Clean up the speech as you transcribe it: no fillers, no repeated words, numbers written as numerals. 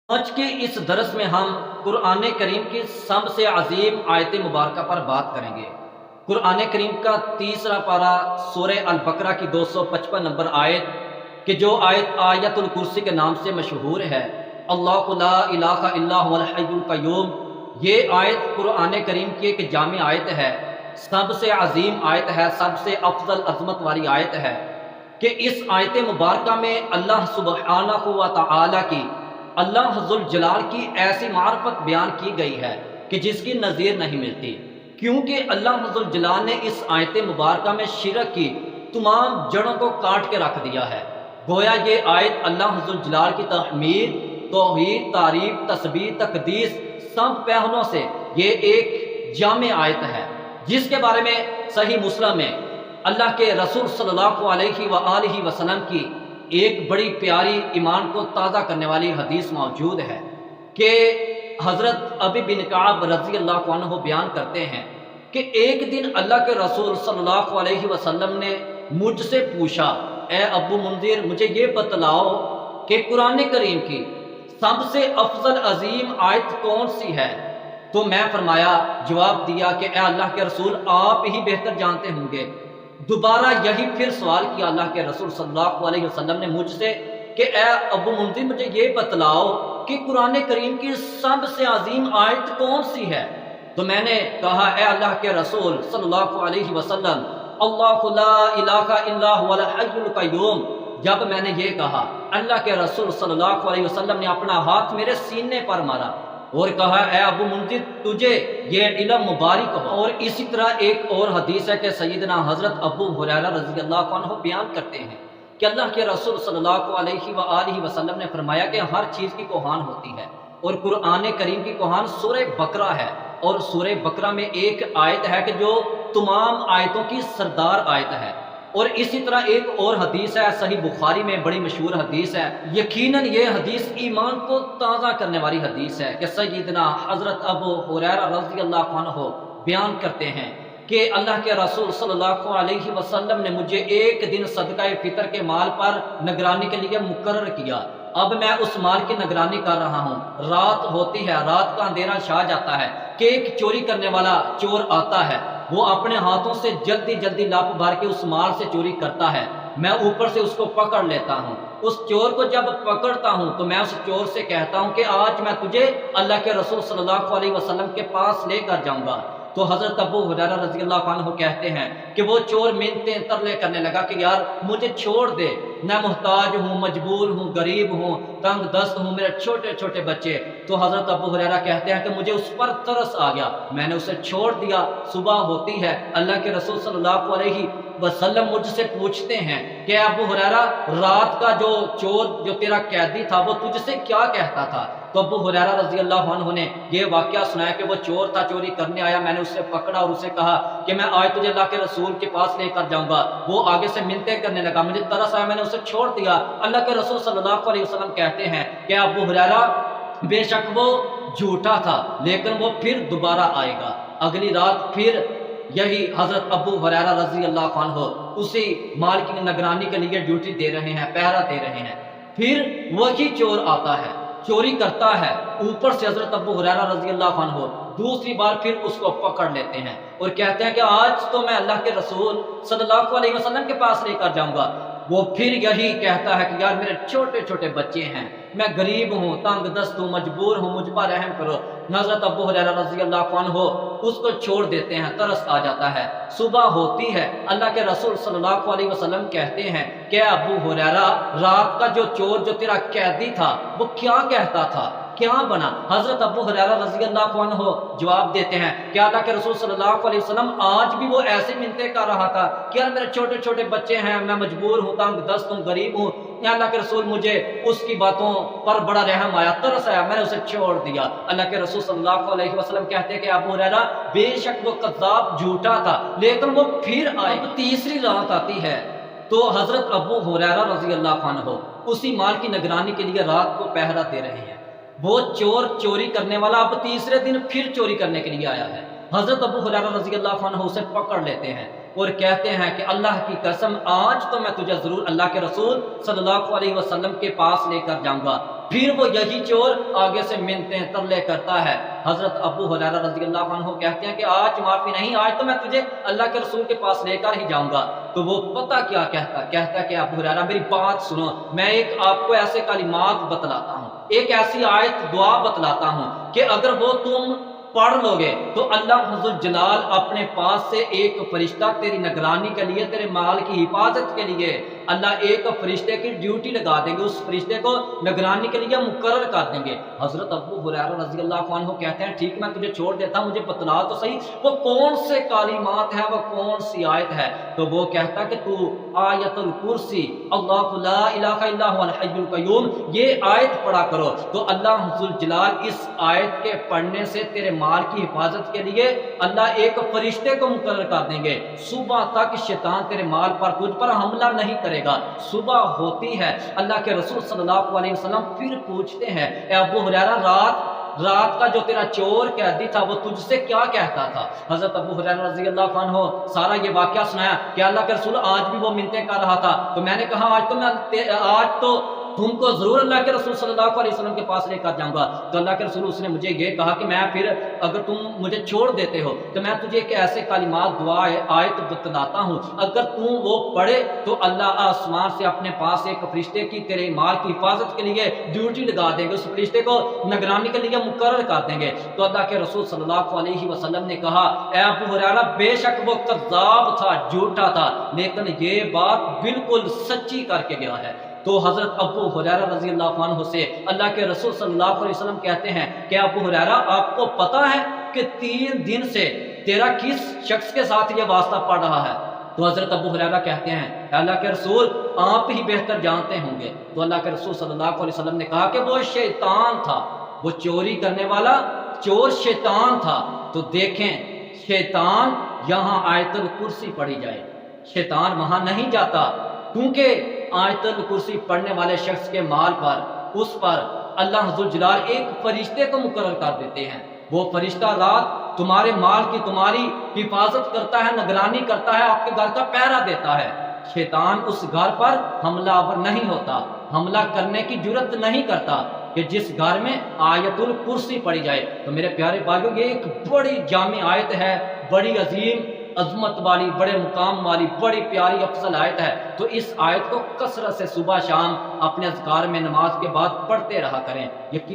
آج کے اس درس میں ہم قرآن کریم کی سب سے عظیم آیت مبارکہ پر بات کریں گے۔ قرآن کریم کا تیسرا پارہ سورہ البقرہ کی 255 نمبر آیت، کہ جو آیت آیت الکرسی کے نام سے مشہور ہے، اللہ لا الہ الا هو الحی القیوم، یہ آیت قرآن کریم کی ایک جامع آیت ہے، سب سے عظیم آیت ہے، سب سے افضل عظمت والی آیت ہے، کہ اس آیت مبارکہ میں اللہ سبحانہ و تعالی کی، اللہ ذوالجلال کی ایسی معرفت بیان کی گئی ہے کہ جس کی نظیر نہیں ملتی، کیونکہ اللہ ذوالجلال نے اس آیت مبارکہ میں شرک کی تمام جڑوں کو کاٹ کے رکھ دیا ہے۔ گویا یہ آیت اللہ ذوالجلال کی تحمید، توحید، تعریف، تسبیح، تقدیس سب پہلوؤں سے یہ ایک جامع آیت ہے، جس کے بارے میں صحیح مسلم میں اللہ کے رسول صلی اللہ علیہ وآلہ وسلم کی ایک بڑی پیاری ایمان کو تازہ کرنے والی حدیث موجود ہے، کہ حضرت ابی بن کعب رضی اللہ عنہ بیان کرتے ہیں کہ ایک دن اللہ کے رسول صلی اللہ علیہ وسلم نے مجھ سے پوچھا، اے ابو منذر، مجھے یہ بتلاؤ کہ قرآن کریم کی سب سے افضل عظیم آیت کون سی ہے؟ تو میں فرمایا، جواب دیا کہ اے اللہ کے رسول، آپ ہی بہتر جانتے ہوں گے۔ دوبارہ یہی پھر سوال کیا اللہ کے رسول صلی اللہ علیہ وسلم نے مجھ سے کہ اے ابو منذر، مجھے یہ بتلاؤ کہ قرآن کریم کی سب سے عظیم آیت کون سی ہے؟ تو میں نے کہا، اے اللہ کے رسول صلی اللہ علیہ وسلم، اللہ لا الہ الا هو الحی القیوم۔ جب میں نے یہ کہا، اللہ کے رسول صلی اللہ علیہ وسلم نے اپنا ہاتھ میرے سینے پر مارا اور کہا، اے ابو منذر، تجھے یہ علم مبارک ہو۔ اور اسی طرح ایک اور حدیث ہے کہ سیدنا حضرت ابو ہریرہ رضی اللہ عنہ بیان کرتے ہیں کہ اللہ کے رسول صلی اللہ علیہ وآلہ وسلم نے فرمایا کہ ہر چیز کی کوہان ہوتی ہے، اور قرآن کریم کی کوہان سورہ بقرہ ہے، اور سورہ بقرہ میں ایک آیت ہے کہ جو تمام آیتوں کی سردار آیت ہے۔ اور اسی طرح ایک اور حدیث ہے، صحیح بخاری میں بڑی مشہور حدیث ہے، یقیناً یہ حدیث ایمان کو تازہ کرنے والی حدیث ہے، کہ سیدنا حضرت ابو ہریرہ رضی اللہ عنہ بیان کرتے ہیں کہ اللہ کے رسول صلی اللہ علیہ وسلم نے مجھے ایک دن صدقہ فطر کے مال پر نگرانی کے لیے مقرر کیا۔ اب میں اس مال کی نگرانی کر رہا ہوں، رات ہوتی ہے، رات کا اندھیرا چھا جاتا ہے کہ ایک چوری کرنے والا چور آتا ہے، وہ اپنے ہاتھوں سے جلدی جلدی لاپ بھر کے اس مال سے چوری کرتا ہے، میں اوپر سے اس کو پکڑ لیتا ہوں۔ اس چور کو جب پکڑتا ہوں تو میں اس چور سے کہتا ہوں کہ آج میں تجھے اللہ کے رسول صلی اللہ علیہ وسلم کے پاس لے کر جاؤں گا۔ تو حضرت ابو ہریرہ رضی اللہ عنہ کہتے ہیں کہ وہ چور منتیں ترلے کرنے لگا کہ یار مجھے چھوڑ دے، میں محتاج ہوں، مجبور ہوں، غریب ہوں، تنگ دست ہوں، میرے چھوٹے چھوٹے بچے۔ تو حضرت ابو ہریرہ کہتے ہیں کہ مجھے اس پر ترس آ گیا، میں نے اسے چھوڑ دیا۔ صبح ہوتی ہے، اللہ کے رسول صلی اللہ علیہ وسلم مجھ سے پوچھتے ہیں کہ ابو ہریرہ، رات کا جو چور جو تیرا قیدی تھا وہ تجھ سے کیا کہتا تھا؟ تو ابو ہریرہ رضی اللہ عنہ نے یہ واقعہ سنایا کہ وہ چور تھا، چوری کرنے آیا، میں نے اسے پکڑا اور اسے کہا کہ میں آج تجھے اللہ کے رسول کے پاس لے کر جاؤں گا۔ وہ آگے سے منتیں کرنے لگا، مجھے ترس آیا، میں نے اسے چھوڑ دیا۔ اللہ کے رسول صلی اللہ علیہ وسلم کہتے ہیں کہ ابو ہریرہ، بے شک وہ جھوٹا تھا لیکن وہ پھر دوبارہ آئے گا۔ اگلی رات پھر یہی حضرت ابو ہریرہ رضی اللہ عنہ اسی مال کی نگرانی کے لیے ڈیوٹی دے رہے ہیں، پہرا دے رہے ہیں، پھر وہی چور آتا ہے، چوری کرتا ہے، اوپر سے حضرت ابو ہریرہ رضی اللہ عنہ دوسری بار پھر اس کو پکڑ لیتے ہیں اور کہتے ہیں کہ آج تو میں اللہ کے رسول صلی اللہ علیہ وسلم کے پاس لے کر جاؤں گا۔ وہ پھر یہی کہتا ہے کہ یار میرے چھوٹے چھوٹے بچے ہیں، میں غریب ہوں، تنگ دست ہوں، مجبور ہوں، مجھ پر رحم کرو۔ حضرت ابو ہریرہ رضی اللہ عنہ اس کو چھوڑ دیتے ہیں، ترس آ جاتا ہے۔ صبح ہوتی ہے، اللہ کے رسول صلی اللہ علیہ وسلم کہتے ہیں کہ ابو ہریرہ، رات کا جو چور جو تیرا قیدی تھا وہ کیا کہتا تھا، کیا بنا؟ حضرت ابو ہریرہ رضی اللہ عنہ جواب دیتے ہیں کہ اللہ کے رسول صلی اللہ علیہ وسلم آج بھی وہ ایسی منتیں کر رہا تھا کہ یار میرے چھوٹے چھوٹے بچے ہیں، میں مجبور ہوں، تنگ دست ہوں، غریب ہوں۔ یا اللہ کے رسول، مجھے اس کی باتوں پر بڑا رحم آیا، ترس آیا، میں نے اسے چھوڑ دیا۔ اللہ کے رسول صلی اللہ علیہ وسلم کہتے ہیں کہ ابو ہریرہ، بے شک وہ کذاب جھوٹا تھا لیکن وہ پھر آئے گا۔ تیسری رات آتی ہے تو حضرت ابو ہریرہ رضی اللہ عنہ اسی مال کی نگرانی کے لیے رات کو پہرا دے رہے ہیں۔ وہ چور، چوری کرنے والا اب تیسرے دن پھر چوری کرنے کے لیے آیا ہے۔ حضرت ابو ہریرہ رضی اللہ عنہ اسے پکڑ لیتے ہیں اور کہتے ہیں کہ اللہ کی قسم، آج تو میں تجھے ضرور اللہ کے رسول صلی اللہ علیہ وسلم کے پاس لے کر جاؤں گا۔ پھر وہ یہی چور آگے سے منتیں ترلے کرتا ہے۔ حضرت ابو ہریرہ رضی اللہ عنہ کہتے ہیں کہ آج معافی نہیں، آج تو میں تجھے اللہ کے رسول کے پاس لے کر ہی جاؤں گا۔ تو وہ پتہ کیا کہتا کہ ابو ہریرہ میری بات سنو، میں ایک آپ کو ایسے کلمات بتلاتا ہوں، ایک ایسی آیت دعا بتلاتا ہوں کہ اگر وہ تم پڑھ لو گے تو اللہ ذوالجلال اپنے پاس سے ایک فرشتہ تیری نگرانی کے لیے، تیرے مال کی حفاظت کے لیے اللہ ایک فرشتے کی ڈیوٹی لگا دیں گے، اس فرشتے کو نگرانی کے لیے مقرر کر دیں گے۔ حضرت ابو ہریرہ رضی اللہ عنہ کہتے ہیں ٹھیک میں تجھے چھوڑ دیتا ہوں، مجھے بتلا تو صحیح وہ کون سے کلمات ہیں، وہ کون سی آیت ہے۔ تو وہ کہتا کہ تو آیت الکرسی اللہ لا الہ الا هو الحی القیوم یہ آیت پڑھا کرو، تو اللہ ذوالجلال اس آیت کے پڑھنے سے تیرے مال کی حفاظت کے لیے اللہ ایک فرشتے کو مقرر کر دیں گے، صبح تک شیطان تیرے مال پر تجھ پر حملہ نہیں کرے گا۔ صبح ہوتی ہے، اللہ کے رسول صلی اللہ علیہ وسلم پھر پوچھتے ہیں اے ابو ہریرہ رات کا جو تیرا چور قیدی تھا وہ تجھ سے کیا کہتا تھا؟ حضرت ابو ہریرہ رضی اللہ عنہ سارا یہ واقعہ سنایا کہ اللہ کے رسول آج بھی وہ منتیں کر رہا تھا، تو میں نے کہا آج تو تم کو ضرور اللہ کے رسول صلی اللہ علیہ وسلم کے پاس لے کر جاؤں گا۔ تو اللہ کے رسول اس نے مجھے یہ کہا کہ میں پھر اگر تم مجھے چھوڑ دیتے ہو تو میں تجھے ایک ایسے کلمات دعا آیت بتلاتا ہوں، اگر تم وہ پڑھے تو اللہ آسمان سے اپنے پاس ایک فرشتے کی تیرے مال کی حفاظت کے لیے ڈیوٹی لگا دیں گے، اس فرشتے کو نگرانی کے لیے مقرر کر دیں گے۔ تو اللہ کے رسول صلی اللہ علیہ وسلم نے کہا اے ابو ہریرہ بے شک وہ کذاب تھا، جھوٹا تھا، لیکن یہ بات بالکل سچی کر کے گیا ہے۔ تو حضرت ابو ہریرہ رضی اللہ عنہ سے اللہ کے رسول صلی اللہ علیہ وسلم کہتے ہیں کہ ابو ہریرہ آپ کو پتہ ہے کہ 3 دن سے تیرا کس شخص کے ساتھ یہ واسطہ پڑ رہا ہے؟ تو حضرت ابو ہریرہ کہتے ہیں اللہ کے رسول آپ ہی بہتر جانتے ہوں گے۔ تو اللہ کے رسول صلی اللہ علیہ وسلم نے کہا کہ وہ شیطان تھا، وہ چوری کرنے والا چور شیطان تھا۔ تو دیکھیں شیطان یہاں آیت الکرسی پڑھی جائے، شیطان وہاں نہیں جاتا، کیونکہ آیت الکرسی پڑھنے والے شخص کے مال پر اس پر اللہ ذوالجلال ایک فرشتے کو مقرر کر دیتے ہیں، وہ فرشتہ رات تمہارے مال کی تمہاری حفاظت کرتا ہے، نگرانی کرتا ہے، آپ کے گھر کا پہرا دیتا ہے۔ شیطان اس گھر پر حملہ آور نہیں ہوتا، حملہ کرنے کی جرت نہیں کرتا کہ جس گھر میں آیت الکرسی پڑھی جائے۔ تو میرے پیارے بھائیو یہ ایک بڑی جامع آیت ہے، بڑی عظیم عظمت والی، بڑے مقام والی، بڑی پیاری افضل آیت ہے۔ تو اس آیت کو کثرت سے صبح شام اپنے اذکار میں نماز کے بعد پڑھتے رہا کریں۔ یقین